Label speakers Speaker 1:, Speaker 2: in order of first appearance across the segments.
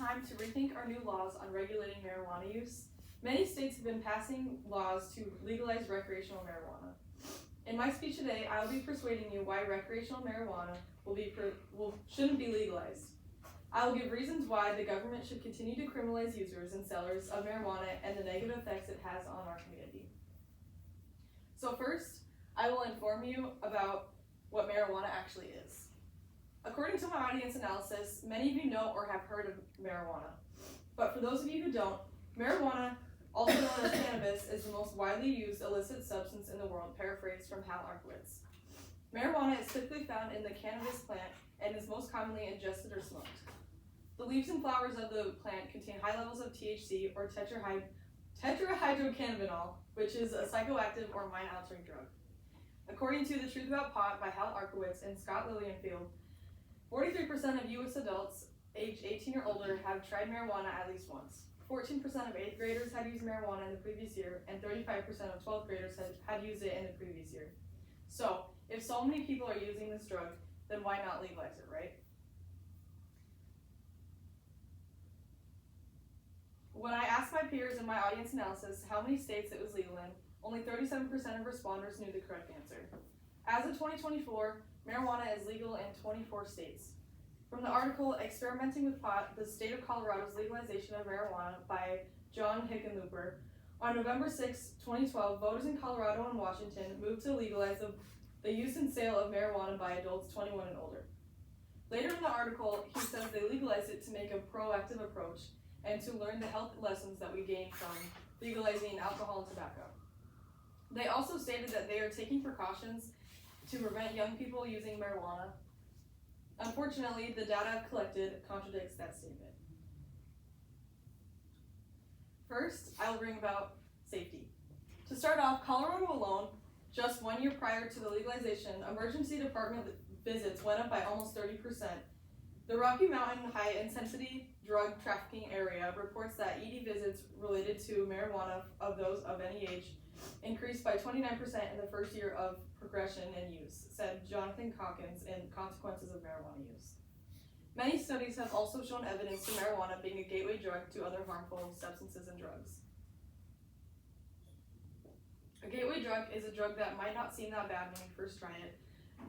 Speaker 1: time to rethink our new laws on regulating marijuana use. Many states have been passing laws to legalize recreational marijuana. In my speech today, I will be persuading you why recreational marijuana shouldn't be legalized. I will give reasons why the government should continue to criminalize users and sellers of marijuana and the negative effects it has on our community. So first, I will inform you about what marijuana actually is. According to my audience analysis, many of you know or have heard of marijuana. But for those of you who don't, marijuana, also known as cannabis, is the most widely used illicit substance in the world, paraphrased from Hal Arkowitz. Marijuana is typically found in the cannabis plant and is most commonly ingested or smoked. The leaves and flowers of the plant contain high levels of THC or tetrahydrocannabinol, which is a psychoactive or mind-altering drug. According to The Truth About Pot by Hal Arkowitz and Scott Lilienfeld, 43% of U.S. adults aged 18 or older have tried marijuana at least once. 14% of 8th graders had used marijuana in the previous year, and 35% of 12th graders had used it in the previous year. So, if so many people are using this drug, then why not legalize it, right? When I asked my peers in my audience analysis how many states it was legal in, only 37% of responders knew the correct answer. As of 2024, marijuana is legal in 24 states. From the article, Experimenting with Pot, the State of Colorado's Legalization of Marijuana by John Hickenlooper, on November 6, 2012, voters in Colorado and Washington moved to legalize the use and sale of marijuana by adults 21 and older. Later in the article, he says they legalized it to make a proactive approach and to learn the health lessons that we gain from legalizing alcohol and tobacco. They also stated that they are taking precautions to prevent young people using marijuana. Unfortunately, the data collected contradicts that statement. First, I will bring about safety. To start off, Colorado alone, just 1 year prior to the legalization, emergency department visits went up by almost 30%. The Rocky Mountain High Intensity Drug Trafficking Area reports that ED visits related to marijuana of those of any age increased by 29% in the first year of progression and use, said Jonathan Calkins in Consequences of Marijuana Use. Many studies have also shown evidence to marijuana being a gateway drug to other harmful substances and drugs. A gateway drug is a drug that might not seem that bad when you first try it,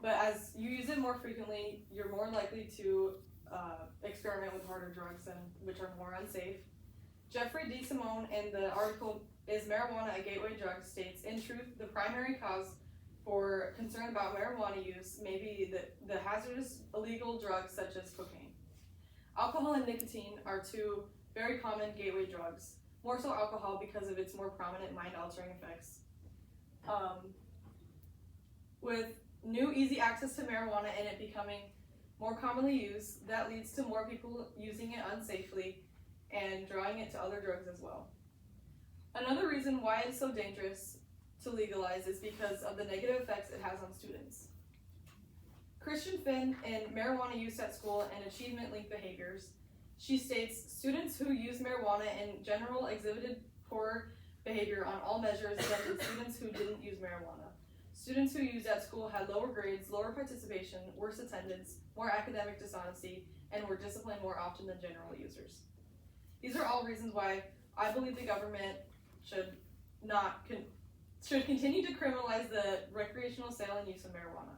Speaker 1: but as you use it more frequently, you're more likely to experiment with harder drugs which are more unsafe. Jeffrey D. Simone in the article, Is Marijuana a Gateway Drug? States, in truth, the primary cause for concern about marijuana use may be the hazardous illegal drugs such as cocaine. Alcohol and nicotine are two very common gateway drugs, more so alcohol because of its more prominent mind-altering effects. With new easy access to marijuana and it becoming more commonly used, that leads to more people using it unsafely and drawing it to other drugs as well. Another reason why it's so dangerous to legalize is because of the negative effects it has on students. Christian Finn in Marijuana Use at School and Achievement-Linked Behaviors, she states, students who use marijuana in general exhibited poor behavior on all measures than students who didn't use marijuana. Students who used at school had lower grades, lower participation, worse attendance, more academic dishonesty, and were disciplined more often than general users. These are all reasons why I believe the government should continue to criminalize the recreational sale and use of marijuana.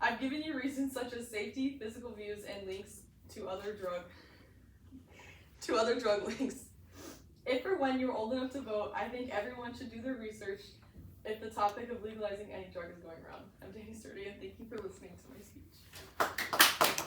Speaker 1: I've given you reasons such as safety, physical views, and links to other drug links. If or when you're old enough to vote, I think everyone should do their research if the topic of legalizing any drug is going around. I'm Dani and thank you for listening to my speech.